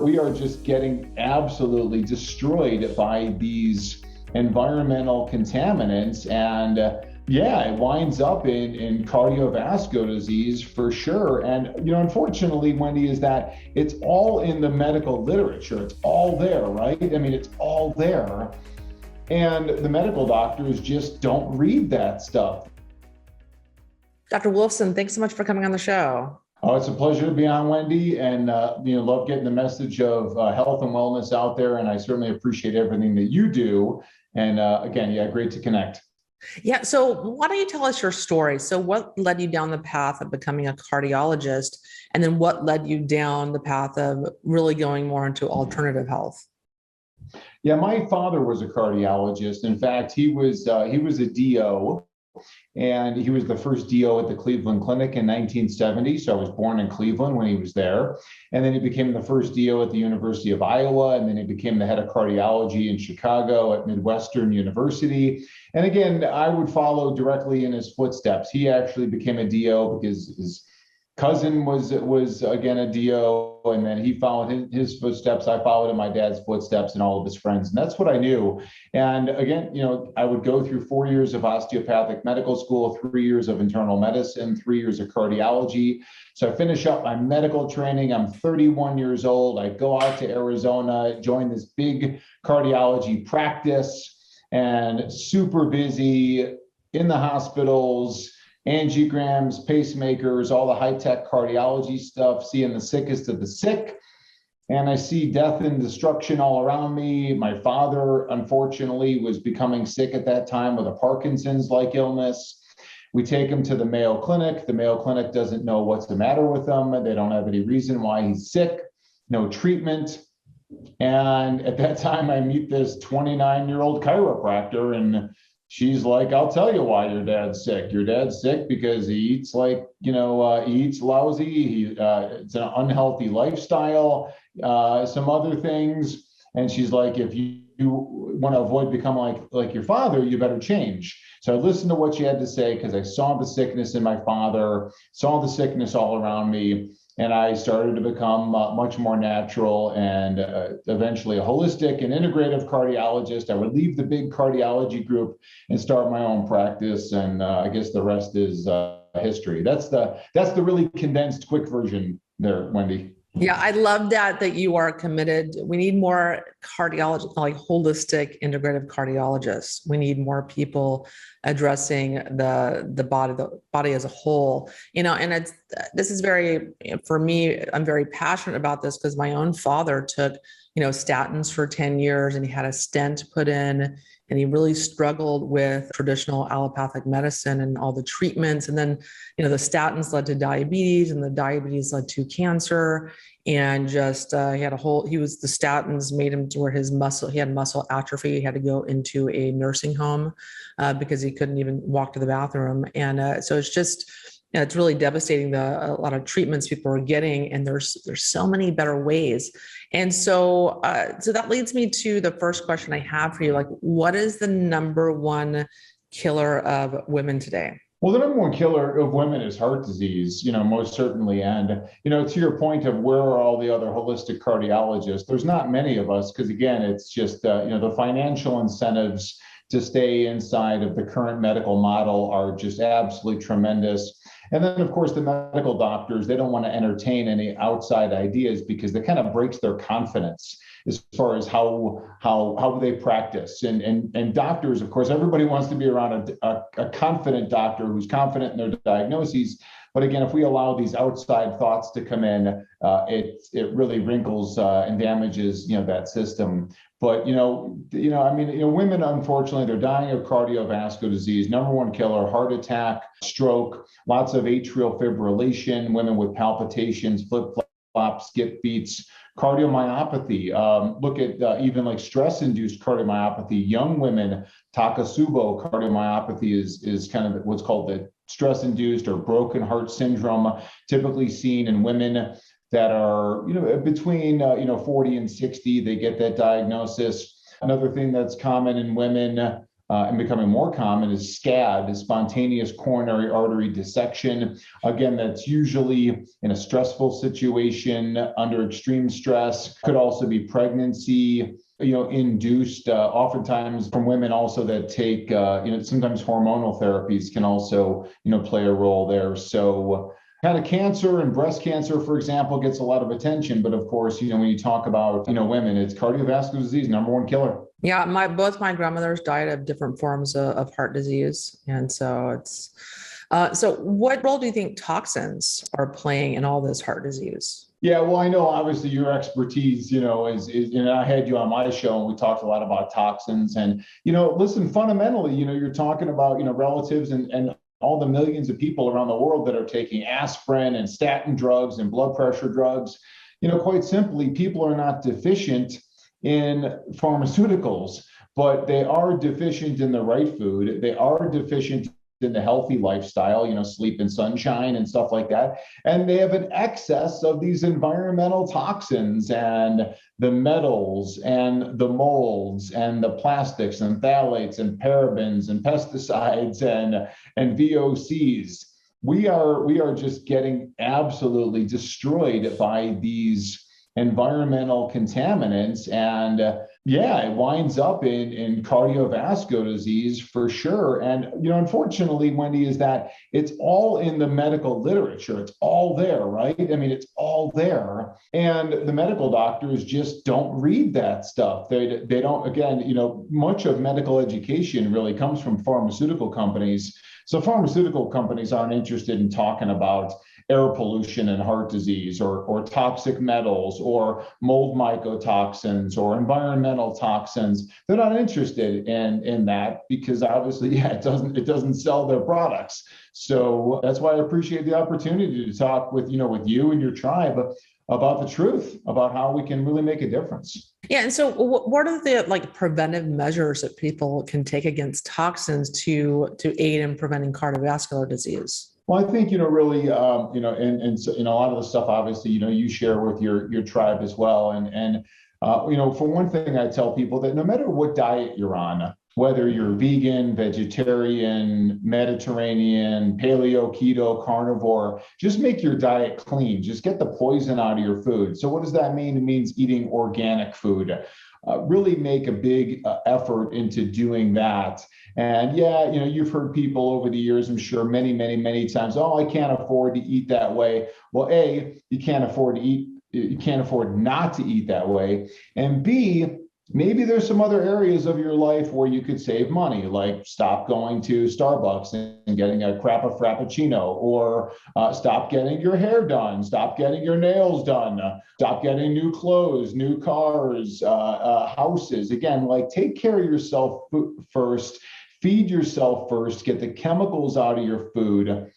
We are just getting absolutely destroyed by these environmental contaminants. And yeah, it winds up in cardiovascular disease for sure. And, unfortunately, Wendy, is that it's all in the medical literature. It's all there, right? I mean, it's all there. And the medical doctors just don't read that stuff. Dr. Wolfson, thanks so much for coming on the show. Oh, it's a pleasure to be on, Wendy, and love getting the message of health and wellness out there. And I certainly appreciate everything that you do. And again, yeah, great to connect. Yeah. So why don't you tell us your story? So what led you down the path of becoming a cardiologist? And then what led you down the path of really going more into alternative health? Yeah, my father was a cardiologist. In fact, he was a DO. And he was the first DO at the Cleveland Clinic in 1970. So I was born in Cleveland when he was there. And then he became the first DO at the University of Iowa. And then he became the head of cardiology in Chicago at Midwestern University. And again, I would follow directly in his footsteps. He actually became a DO because his cousin was again a DO, and then he followed his footsteps. I followed in my dad's footsteps and all of his friends, and that's what I knew. And again, I would go through 4 years of osteopathic medical school, 3 years of internal medicine, 3 years of cardiology. So I finish up my medical training. I'm 31 years old. I go out to Arizona, join this big cardiology practice, and super busy in the hospitals, angiograms, pacemakers, all the high-tech cardiology stuff, seeing the sickest of the sick. And I see death and destruction all around me. My father, unfortunately, was becoming sick at that time with a Parkinson's-like illness. We take him to the Mayo Clinic. The Mayo Clinic doesn't know what's the matter with him. They don't have any reason why he's sick, no treatment. And at that time, I meet this 29-year-old chiropractor, and she's like, I'll tell you why your dad's sick. Your dad's sick because he eats he eats lousy. It's an unhealthy lifestyle, some other things. And she's like, if you want to avoid becoming like your father, you better change. So I listened to what she had to say because I saw the sickness in my father, saw the sickness all around me. And I started to become much more natural and eventually a holistic and integrative cardiologist. I would leave the big cardiology group and start my own practice. And I guess the rest is history. That's the really condensed, quick version there, Wendy. Yeah, I love that you are committed. We need more cardiology, like holistic integrative cardiologists. We need more people addressing the body as a whole. And this is for me, I'm very passionate about this because my own father took, statins for 10 years and he had a stent put in, and he really struggled with traditional allopathic medicine and all the treatments. And then, the statins led to diabetes, and the diabetes led to cancer. And just the statins made him to where he had muscle atrophy. He had to go into a nursing home because he couldn't even walk to the bathroom. And so it's really devastating a lot of treatments people are getting, and there's so many better ways. And so that leads me to the first question I have for you. Like, what is the number one killer of women today? Well, the number one killer of women is heart disease, most certainly. And, to your point of where are all the other holistic cardiologists, there's not many of us because, again, it's just, the financial incentives to stay inside of the current medical model are just absolutely tremendous. And then, of course, the medical doctors, they don't want to entertain any outside ideas because that kind of breaks their confidence as far as how they practice. And doctors, of course, everybody wants to be around a confident doctor who's confident in their diagnoses. But again, if we allow these outside thoughts to come in, it really wrinkles and damages that system. But women, unfortunately, they're dying of cardiovascular disease. Number one killer: heart attack, stroke, lots of atrial fibrillation, women with palpitations, flip-flops, skip beats, cardiomyopathy. Look at even like stress-induced cardiomyopathy. Young women, Takotsubo cardiomyopathy is kind of what's called the stress-induced or broken heart syndrome, typically seen in women that are, between, 40 and 60, they get that diagnosis. Another thing that's common in women and becoming more common is SCAD, is spontaneous coronary artery dissection. Again, that's usually in a stressful situation, under extreme stress. Could also be pregnancy, induced, oftentimes from women also that take, sometimes hormonal therapies can also, play a role there. So kind of cancer and breast cancer, for example, gets a lot of attention. But of course, when you talk about, women, it's cardiovascular disease, number one killer. Yeah, both my grandmothers died of different forms of heart disease. And so it's, so what role do you think toxins are playing in all this heart disease? Yeah, well, I know obviously your expertise, is I had you on my show and we talked a lot about toxins. And, listen, fundamentally, you're talking about, relatives and all the millions of people around the world that are taking aspirin and statin drugs and blood pressure drugs. Quite simply, people are not deficient in pharmaceuticals, but they are deficient in the right food. They are deficient in the healthy lifestyle, sleep and sunshine and stuff like that. And they have an excess of these environmental toxins and the metals and the molds and the plastics and phthalates and parabens and pesticides and VOCs. We are just getting absolutely destroyed by these environmental contaminants. And it winds up in cardiovascular disease for sure. And, unfortunately, Wendy, is that it's all in the medical literature. It's all there, right? I mean, it's all there. And the medical doctors just don't read that stuff. They don't, again, much of medical education really comes from pharmaceutical companies. So pharmaceutical companies aren't interested in talking about air pollution and heart disease or toxic metals or mold mycotoxins or environmental toxins. They're not interested in that because obviously, it doesn't sell their products. So that's why I appreciate the opportunity to talk with you and your tribe about the truth, about how we can really make a difference. Yeah. And so what are the preventive measures that people can take against toxins to aid in preventing cardiovascular disease? Well, I think, really, and so, a lot of the stuff, obviously, you share with your tribe as well. And for one thing, I tell people that no matter what diet you're on, whether you're vegan, vegetarian, Mediterranean, paleo, keto, carnivore, just make your diet clean. Just get the poison out of your food. So what does that mean? It means eating organic food. Really make a big effort into doing that. And you've heard people over the years, I'm sure many, many, many times, oh, I can't afford to eat that way. Well, A, you can't afford not to eat that way. And B, maybe there's some other areas of your life where you could save money, like stop going to Starbucks and getting a frappuccino, or stop getting your hair done, stop getting your nails done, stop getting new clothes, new cars, houses. Again, take care of yourself first, feed yourself first, get the chemicals out of your food.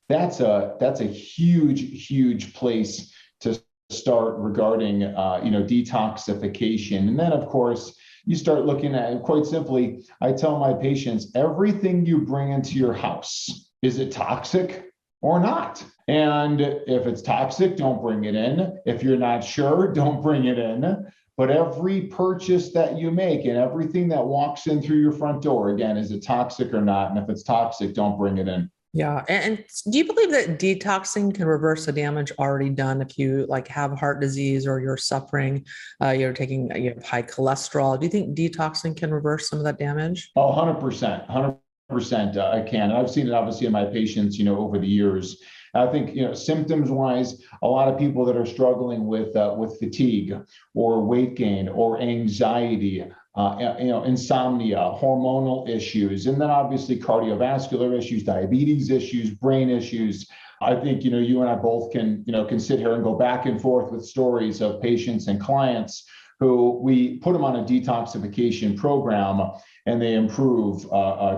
That's a huge, huge place to start regarding, detoxification. And then, of course, you start looking at, quite simply, I tell my patients, everything you bring into your house, is it toxic or not? And if it's toxic, don't bring it in. If you're not sure, don't bring it in. But every purchase that you make and everything that walks in through your front door, again, is it toxic or not? And if it's toxic, don't bring it in. Yeah. And do you believe that detoxing can reverse the damage already done if you have heart disease or you're suffering, you're taking high cholesterol? Do you think detoxing can reverse some of that damage? Oh, 100%, 100%. I can. I've seen it obviously in my patients, over the years. I think, symptoms wise, a lot of people that are struggling with fatigue or weight gain or anxiety, insomnia, hormonal issues, and then obviously cardiovascular issues, diabetes issues, brain issues. I think, you and I both can sit here and go back and forth with stories of patients and clients who we put them on a detoxification program and they improve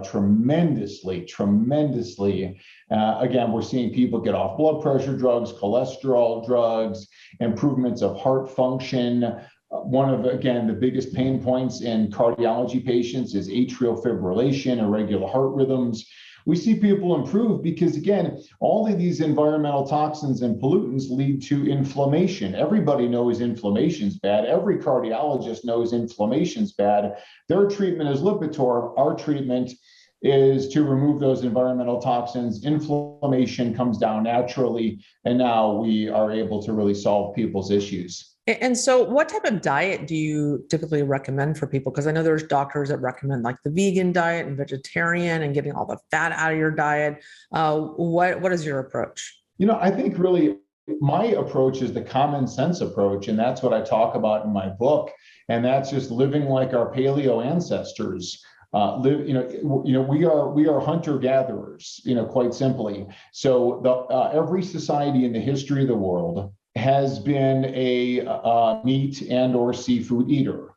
tremendously. Again, we're seeing people get off blood pressure drugs, cholesterol drugs, improvements of heart function. One of, again, the biggest pain points in cardiology patients is atrial fibrillation, irregular heart rhythms. we see people improve because, again, all of these environmental toxins and pollutants lead to inflammation. Everybody knows inflammation's bad. Every cardiologist knows inflammation's bad. Their treatment is Lipitor. Our treatment is to remove those environmental toxins. Inflammation comes down naturally, and now we are able to really solve people's issues. And so what type of diet do you typically recommend for people? Because I know there's doctors that recommend like the vegan diet and vegetarian and getting all the fat out of your diet. What is your approach? I think really my approach is the common sense approach, and that's what I talk about in my book. And that's just living like our paleo ancestors. We are hunter-gatherers, quite simply. So every society in the history of the world has been a meat and or seafood eater.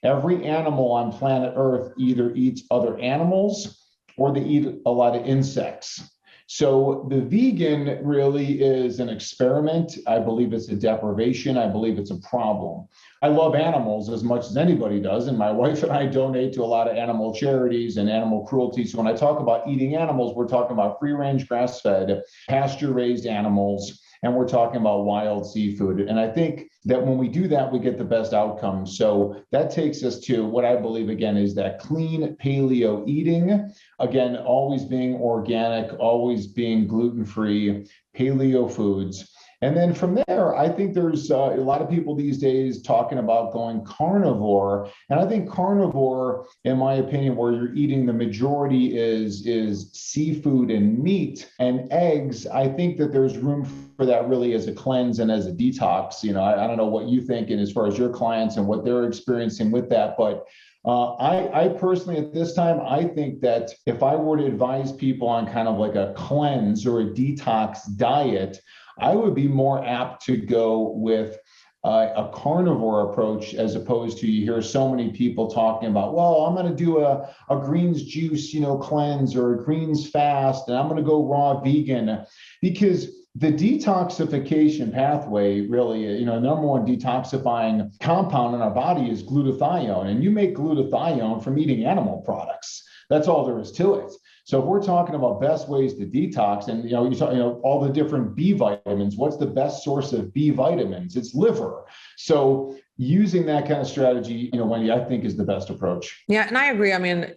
Every animal on planet Earth either eats other animals or they eat a lot of insects. So the vegan really is an experiment. I believe it's a deprivation. I believe it's a problem. I love animals as much as anybody does, and my wife and I donate to a lot of animal charities and animal cruelty. So when I talk about eating animals, we're talking about free-range, grass-fed, pasture-raised animals, and we're talking about wild seafood. And I think that when we do that, we get the best outcomes. So that takes us to what I believe, again, is that clean paleo eating. Again, always being organic, always being gluten-free, paleo foods. And then from there, I think there's a lot of people these days talking about going carnivore. And I think carnivore, in my opinion, where you're eating the majority is seafood and meat and eggs. I think that there's room for that really as a cleanse and as a detox. I don't know what you think and as far as your clients and what they're experiencing with that, but I personally, at this time, I think that if I were to advise people on kind of like a cleanse or a detox diet, I would be more apt to go with a carnivore approach, as opposed to, you hear so many people talking about, well, I'm going to do a greens juice, cleanse, or a greens fast, and I'm going to go raw vegan, because the detoxification pathway really, number one detoxifying compound in our body is glutathione, and you make glutathione from eating animal products. That's all there is to it. So if we're talking about best ways to detox, and you talk, all the different B vitamins, what's the best source of B vitamins? It's liver. So using that kind of strategy, Wendy, I think is the best approach. Yeah, and I agree. I mean,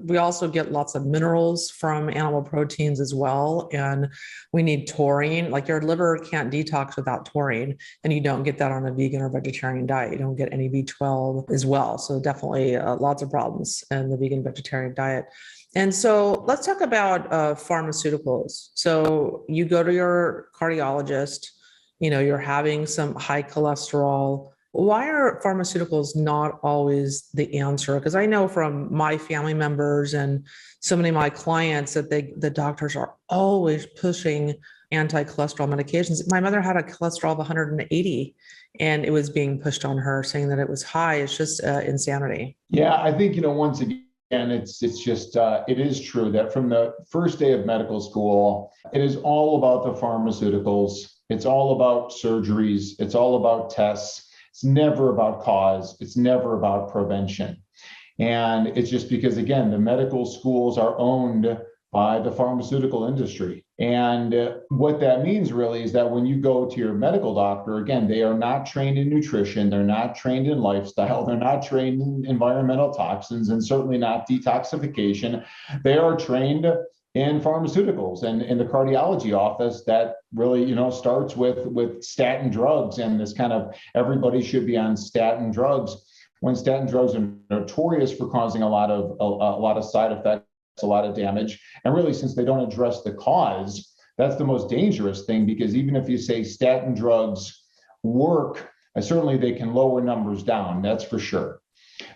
we also get lots of minerals from animal proteins as well, and we need taurine. Like your liver can't detox without taurine, and you don't get that on a vegan or vegetarian diet. You don't get any B12 as well. So definitely lots of problems in the vegan vegetarian diet. And so let's talk about pharmaceuticals. So you go to your cardiologist, you're having some high cholesterol. Why are pharmaceuticals not always the answer? Because I know from my family members and so many of my clients that the doctors are always pushing anti-cholesterol medications. My mother had a cholesterol of 180 and it was being pushed on her, saying that it was high. It's just insanity. Yeah, I think, once again, and it's just, it is true that from the first day of medical school, it is all about the pharmaceuticals. It's all about surgeries. It's all about tests. It's never about cause. It's never about prevention. And it's just because, again, the medical schools are owned by the pharmaceutical industry. And what that means really is that when you go to your medical doctor, again, they are not trained in nutrition, they're not trained in lifestyle, they're not trained in environmental toxins, and certainly not detoxification. They are trained in pharmaceuticals. And in the cardiology office, that really, starts with statin drugs and this kind of everybody should be on statin drugs, when statin drugs are notorious for causing a lot of side effects, a lot of damage. And really, since they don't address the cause, that's the most dangerous thing, because even if you say statin drugs work, certainly they can lower numbers down, that's for sure.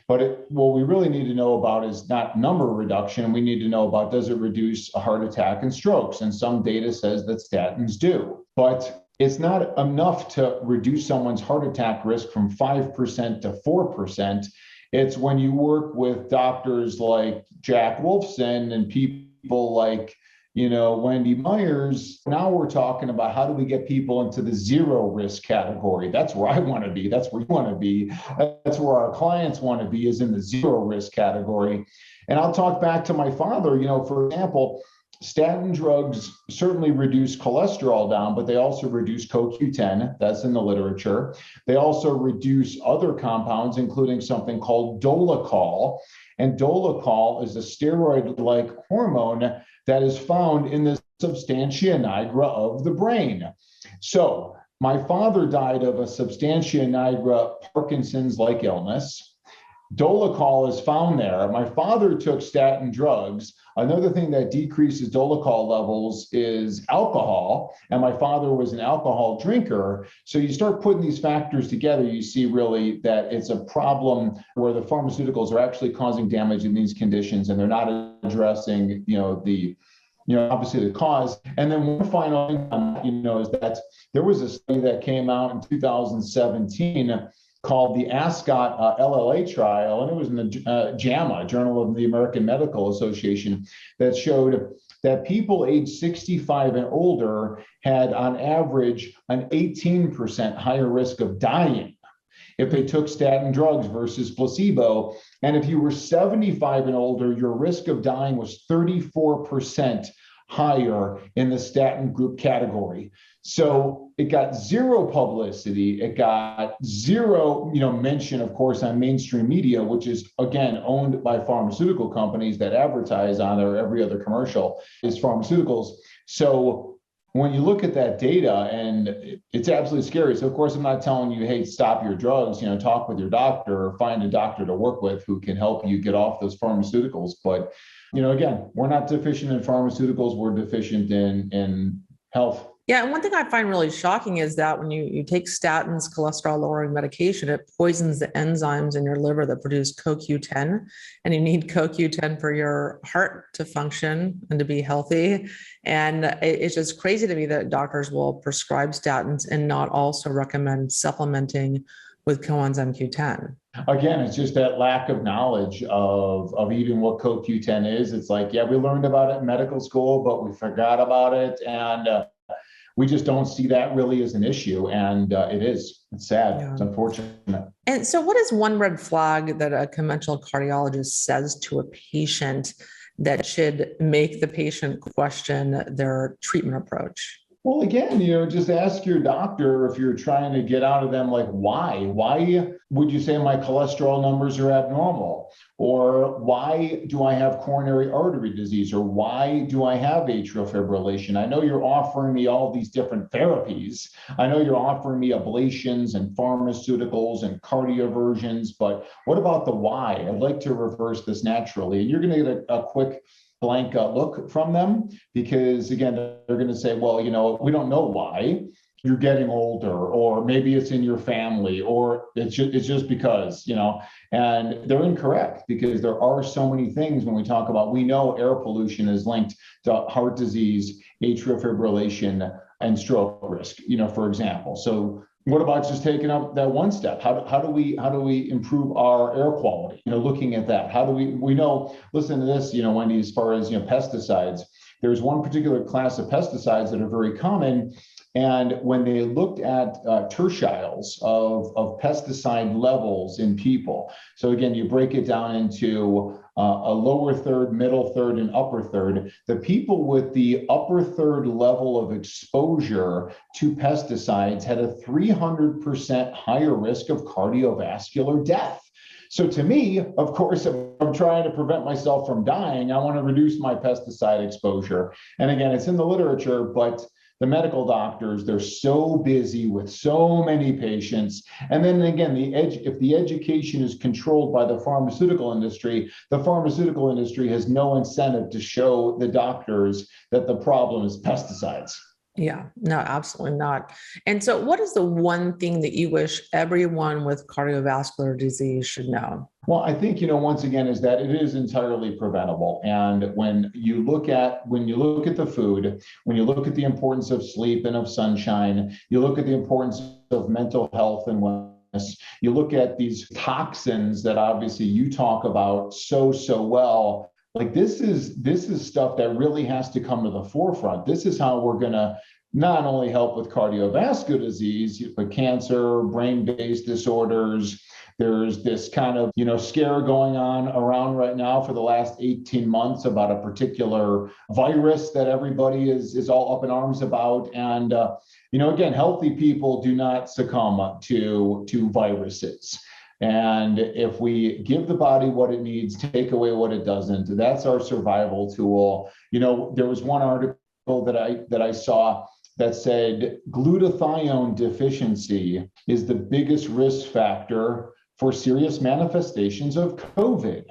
But what we really need to know about is not number reduction. We need to know about, does it reduce a heart attack and strokes? And some data says that statins do. But it's not enough to reduce someone's heart attack risk from 5% to 4%. It's when you work with doctors like Jack Wolfson and people like, Wendy Myers. Now we're talking about how do we get people into the zero risk category. That's where I want to be. That's where you want to be. That's where our clients want to be, is in the zero risk category. And I'll talk back to my father, for example. statin drugs certainly reduce cholesterol down, but they also reduce CoQ10. That's in the literature. They also reduce other compounds, including something called dolichol. And dolichol is a steroid-like hormone that is found in the substantia nigra of the brain. So my father died of a substantia nigra Parkinson's-like illness. Dolichol is found there. My father took statin drugs. Another thing that decreases dolichol levels is alcohol, and my father was an alcohol drinker. So you start putting these factors together, you see really that it's a problem where the pharmaceuticals are actually causing damage in these conditions, and they're not addressing, obviously the cause. And then one final thing, is that there was a study that came out in 2017 called the Ascot LLA trial, and it was in the JAMA, Journal of the American Medical Association, that showed that people aged 65 and older had on average an 18% higher risk of dying if they took statin drugs versus placebo. And if you were 75 and older, your risk of dying was 34% higher in the statin group category. So it got zero publicity. It got zero, mention, of course, on mainstream media, which is, again, owned by pharmaceutical companies that advertise on their every other commercial is pharmaceuticals. So when you look at that data, and it's absolutely scary. So, of course, I'm not telling you, hey, stop your drugs, talk with your doctor or find a doctor to work with who can help you get off those pharmaceuticals. But, again, we're not deficient in pharmaceuticals. We're deficient in health. Yeah. And one thing I find really shocking is that when you take statins, cholesterol lowering medication, it poisons the enzymes in your liver that produce CoQ10, and you need CoQ10 for your heart to function and to be healthy. And it's just crazy to me that doctors will prescribe statins and not also recommend supplementing with coenzyme Q10. Again, it's just that lack of knowledge of even what CoQ10 is. It's like, yeah, we learned about it in medical school, but we forgot about it. And we just don't see that really as an issue. And it's sad. Yeah. It's unfortunate. And so what is one red flag that a conventional cardiologist says to a patient that should make the patient question their treatment approach? Well, again, just ask your doctor if you're trying to get out of them, like, why? Why would you say my cholesterol numbers are abnormal? Or why do I have coronary artery disease? Or why do I have atrial fibrillation? I know you're offering me all these different therapies. I know you're offering me ablations and pharmaceuticals and cardioversions, but what about the why? I'd like to reverse this naturally. And you're going to get a quick blank look from them, because again, they're going to say, well, we don't know why. You're getting older, or maybe it's in your family, or it's just because, and they're incorrect, because there are so many things when we talk about, we know air pollution is linked to heart disease, atrial fibrillation, and stroke risk, for example. So what about just taking up that one step? How do we improve our air quality? Looking at that, how do we know? Listen to this, Wendy. As far as pesticides, there's one particular class of pesticides that are very common, and when they looked at tertiles of pesticide levels in people, so again, you break it down into a lower third, middle third, and upper third. The people with the upper third level of exposure to pesticides had a 300% higher risk of cardiovascular death. So to me, of course, if I'm trying to prevent myself from dying, I want to reduce my pesticide exposure. And again, it's in the literature, but the medical doctors, they're so busy with so many patients. And then again, if the education is controlled by the pharmaceutical industry has no incentive to show the doctors that the problem is pesticides. Yeah, no, absolutely not. And so what is the one thing that you wish everyone with cardiovascular disease should know? Well, I think, once again, is that it is entirely preventable. And when you look at the food, when you look at the importance of sleep and of sunshine, you look at the importance of mental health and wellness, you look at these toxins that obviously you talk about so well. Like this is stuff that really has to come to the forefront. This is how we're going to not only help with cardiovascular disease, but cancer, brain-based disorders, There's this kind of, scare going on around right now for the last 18 months about a particular virus that everybody is all up in arms about. And, again, healthy people do not succumb to viruses. And if we give the body what it needs, take away what it doesn't, that's our survival tool. There was one article that I saw that said glutathione deficiency is the biggest risk factor for serious manifestations of COVID.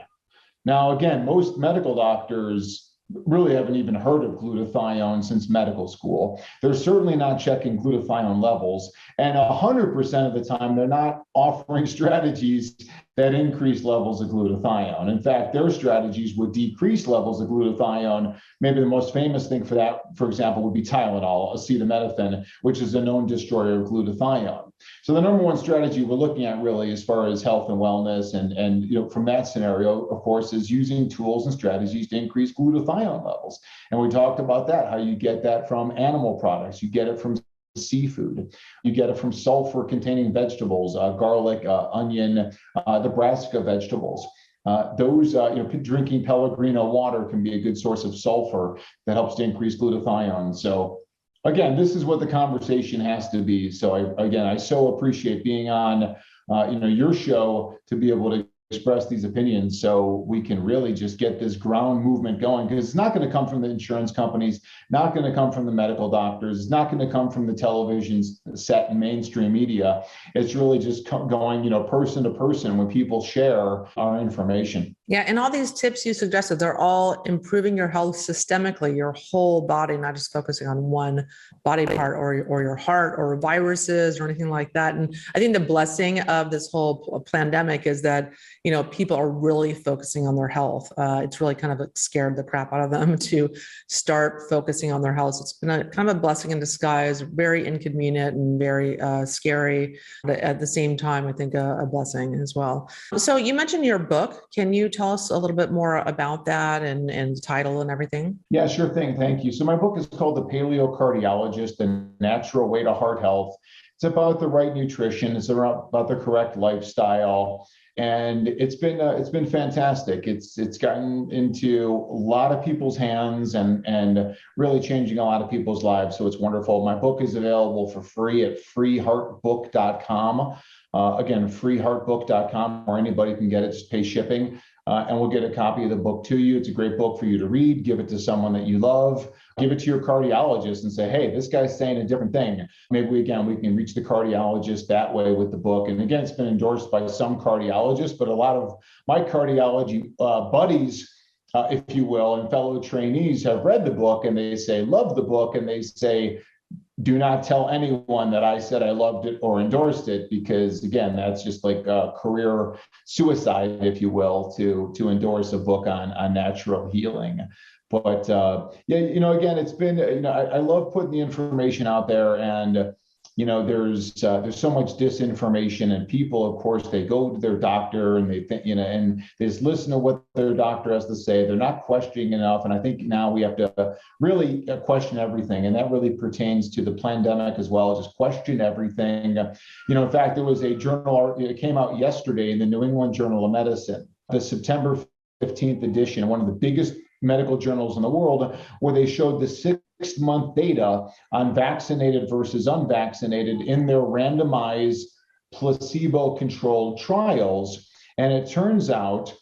Now, again, most medical doctors really haven't even heard of glutathione since medical school. They're certainly not checking glutathione levels. And 100% of the time, they're not offering strategies that increase levels of glutathione. In fact, their strategies would decrease levels of glutathione. Maybe the most famous thing for that, for example, would be Tylenol, acetaminophen, which is a known destroyer of glutathione. So the number one strategy we're looking at really as far as health and wellness and from that scenario, of course, is using tools and strategies to increase glutathione levels. And we talked about that, how you get that from animal products, you get it from seafood, you get it from sulfur containing vegetables, garlic, onion, the brassica vegetables. Drinking Pellegrino water can be a good source of sulfur that helps to increase glutathione. So again, this is what the conversation has to be. So I so appreciate being on, your show to be able to express these opinions so we can really just get this ground movement going, because it's not going to come from the insurance companies, not going to come from the medical doctors, it's not going to come from the television set and mainstream media. It's really just going, person to person when people share our information. Yeah. And all these tips you suggested, they're all improving your health systemically, your whole body, not just focusing on one body part or your heart or viruses or anything like that. And I think the blessing of this whole pandemic is that, people are really focusing on their health. It's really kind of scared the crap out of them to start focusing on their health. It's been a kind of a blessing in disguise, very inconvenient and very scary, but at the same time, I think a blessing as well. So you mentioned your book. Can you tell us a little bit more about that and the title and everything? Yeah, sure thing. Thank you. So my book is called The Paleo Cardiologist, The Natural Way to Heart Health. It's about the right nutrition. It's about the correct lifestyle. And it's been fantastic. It's gotten into a lot of people's hands and really changing a lot of people's lives. So it's wonderful. My book is available for free at freeheartbook.com. Again, freeheartbook.com, or anybody can get it, just pay shipping. And we'll get a copy of the book to you. It's a great book for you to read. Give it to someone that you love. Give it to your cardiologist and say, hey, this guy's saying a different thing. Maybe we can reach the cardiologist that way with the book. And again, it's been endorsed by some cardiologists, but a lot of my cardiology buddies, if you will, and fellow trainees have read the book and they say, love the book. And they say, do not tell anyone that I said I loved it or endorsed it, because again, that's just like a career suicide, if you will, to endorse a book on natural healing. But again, it's been, I love putting the information out there, and there's so much disinformation, and people, of course, they go to their doctor and they think, and they just listen to what their doctor has to say. They're not questioning enough. And I think now we have to really question everything. And that really pertains to the pandemic as well. Just question everything. In fact, there was a journal, it came out yesterday in the New England Journal of Medicine, the September 15th edition, one of the biggest medical journals in the world, where they showed the 6-month data on vaccinated versus unvaccinated in their randomized placebo-controlled trials. And it turns out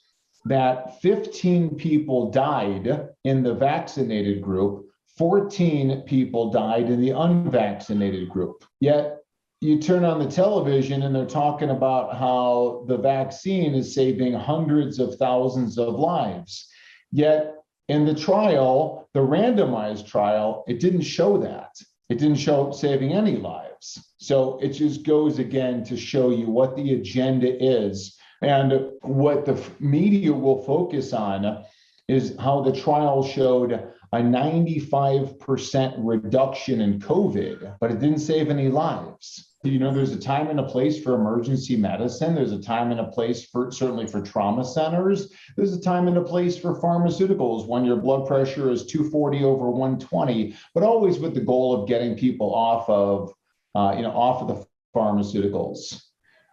that 15 people died in the vaccinated group, 14 people died in the unvaccinated group. Yet you turn on the television and they're talking about how the vaccine is saving hundreds of thousands of lives. Yet in the trial, the randomized trial, it didn't show that. It didn't show saving any lives. So it just goes again to show you what the agenda is. And what the media will focus on is how the trial showed a 95% reduction in COVID, but it didn't save any lives. There's a time and a place for emergency medicine. There's a time and a place certainly for trauma centers. There's a time and a place for pharmaceuticals when your blood pressure is 240 over 120, but always with the goal of getting people off of the pharmaceuticals.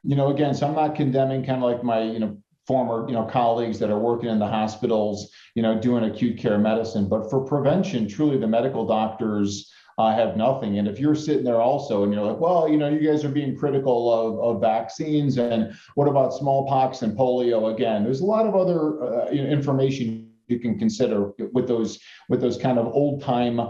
again, so I'm not condemning kind of like my, former, colleagues that are working in the hospitals, doing acute care medicine. But for prevention, truly the medical doctors have nothing. And if you're sitting there also and you're like, well, you guys are being critical of vaccines, and what about smallpox and polio? Again, there's a lot of other information you can consider with those kind of old time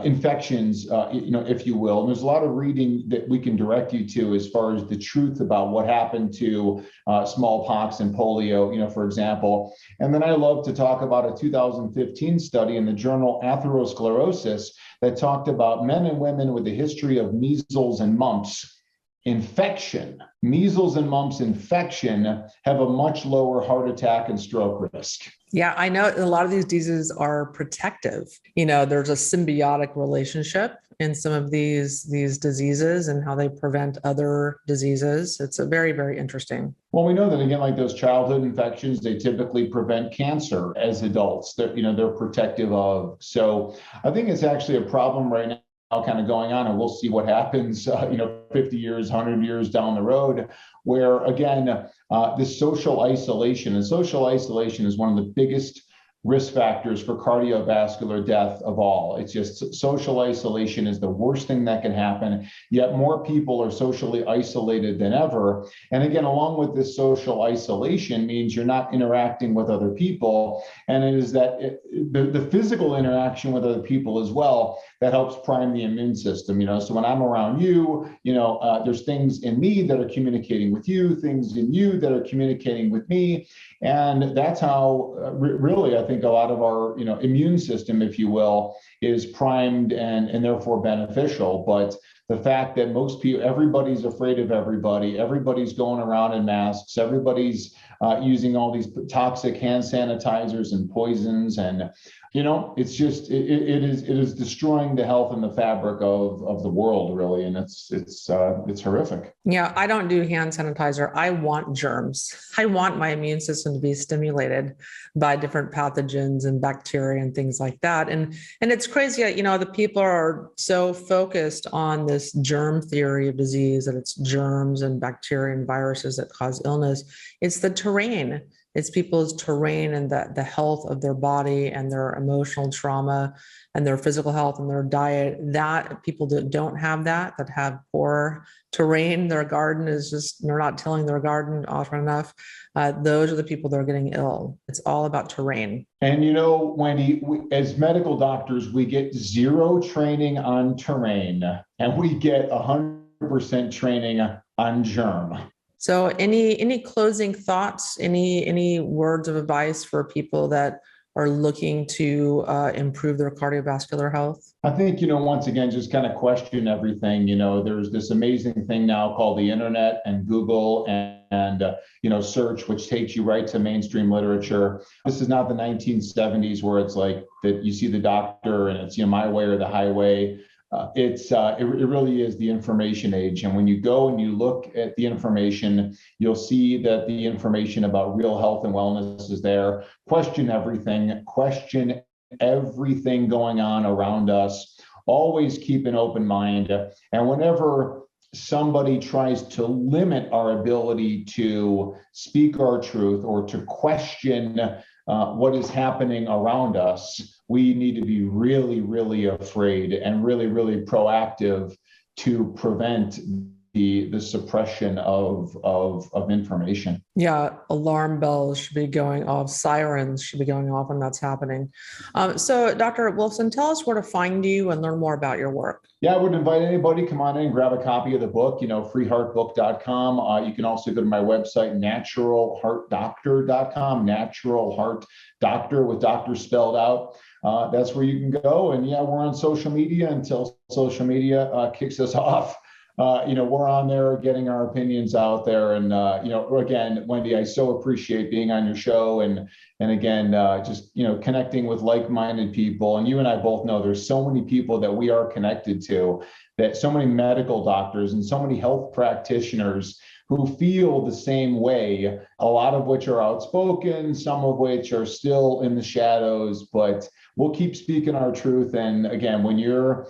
infections, if you will. And there's a lot of reading that we can direct you to as far as the truth about what happened to smallpox and polio, for example. And then I love to talk about a 2015 study in the journal Atherosclerosis that talked about men and women with a history of measles and mumps infection. Measles and mumps infection have a much lower heart attack and stroke risk. Yeah, I know a lot of these diseases are protective. There's a symbiotic relationship in some of these diseases and how they prevent other diseases. It's a very, very interesting. Well, we know that, again, like those childhood infections, they typically prevent cancer as adults. They're protective of. So I think it's actually a problem right now kind of going on, and we'll see what happens, 50 years, 100 years down the road, where again, this social isolation, and social isolation is one of the biggest risk factors for cardiovascular death of all. It's just social isolation is the worst thing that can happen, yet more people are socially isolated than ever. And again, along with this social isolation means you're not interacting with other people. And it is that the physical interaction with other people as well that helps prime the immune system. So when I'm around you, there's things in me that are communicating with you, things in you that are communicating with me. And that's how really, I think a lot of our, immune system, if you will, is primed and therefore beneficial. But the fact that most people, everybody's afraid of everybody, everybody's going around in masks, everybody's using all these toxic hand sanitizers and poisons, and it's just it is destroying the health and the fabric of the world, really, and it's horrific. Yeah, I don't do hand sanitizer. I want germs. I want my immune system to be stimulated by different pathogens and bacteria and things like that. And it's crazy, the people are so focused on this germ theory of disease, that it's germs and bacteria and viruses that cause illness. It's the terrain. It's people's terrain and the health of their body and their emotional trauma and their physical health and their diet. That people that don't have that have poor terrain, their garden is just, they're not tilling their garden often enough. Those are the people that are getting ill. It's all about terrain. And Wendy, as medical doctors, we get zero training on terrain, and we get 100% training on germ. So any closing thoughts, any words of advice for people that are looking to improve their cardiovascular health? I think, once again, just kind of question everything. There's this amazing thing now called the internet and Google and search, which takes you right to mainstream literature. This is not the 1970s where it's like that you see the doctor and it's, my way or the highway. It really is the information age. And when you go and you look at the information, you'll see that the information about real health and wellness is there. Question everything going on around us. Always keep an open mind. And whenever somebody tries to limit our ability to speak our truth or to question what is happening around us, we need to be really, really afraid and really, really proactive to prevent the suppression of information. Yeah, alarm bells should be going off, sirens should be going off when that's happening. So Dr. Wolfson, tell us where to find you and learn more about your work. Yeah, I would invite anybody, come on in and grab a copy of the book, freeheartbook.com. You can also go to my website, naturalheartdoctor.com, Natural Heart Doctor with doctor spelled out. That's where you can go. And yeah, we're on social media until social media kicks us off. We're on there getting our opinions out there. And, again, Wendy, I so appreciate being on your show and again, just, connecting with like-minded people. And you and I both know there's so many people that we are connected to, that so many medical doctors and so many health practitioners who feel the same way, a lot of which are outspoken, some of which are still in the shadows, but we'll keep speaking our truth. And again, when your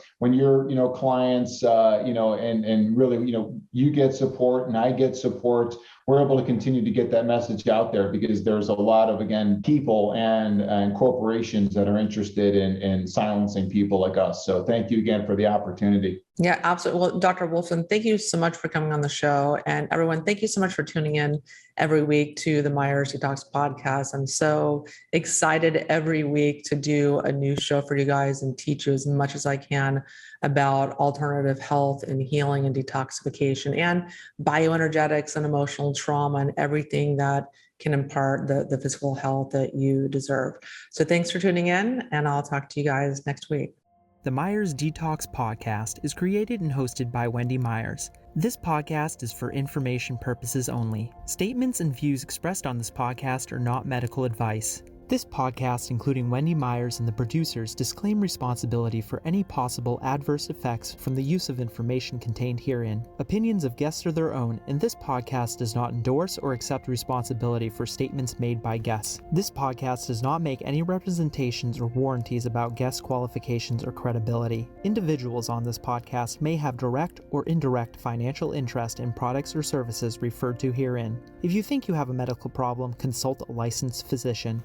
clients, and really, you get support and I get support, we're able to continue to get that message out there, because there's a lot of, again, people and corporations that are interested in silencing people like us. So thank you again for the opportunity. Yeah, absolutely. Well, Dr. Wolfson, thank you so much for coming on the show. And everyone, thank you so much for tuning in every week to the Myers Detox podcast. I'm so excited every week to do a new show for you guys and teach you as much as I can about alternative health and healing and detoxification and bioenergetics and emotional trauma and everything that can impart the physical health that you deserve. So thanks for tuning in, and I'll talk to you guys next week. The Myers Detox Podcast is created and hosted by Wendy Myers. This podcast is for information purposes only. Statements and views expressed on this podcast are not medical advice. This podcast, including Wendy Myers and the producers, disclaim responsibility for any possible adverse effects from the use of information contained herein. Opinions of guests are their own, and this podcast does not endorse or accept responsibility for statements made by guests. This podcast does not make any representations or warranties about guest qualifications or credibility. Individuals on this podcast may have direct or indirect financial interest in products or services referred to herein. If you think you have a medical problem, consult a licensed physician.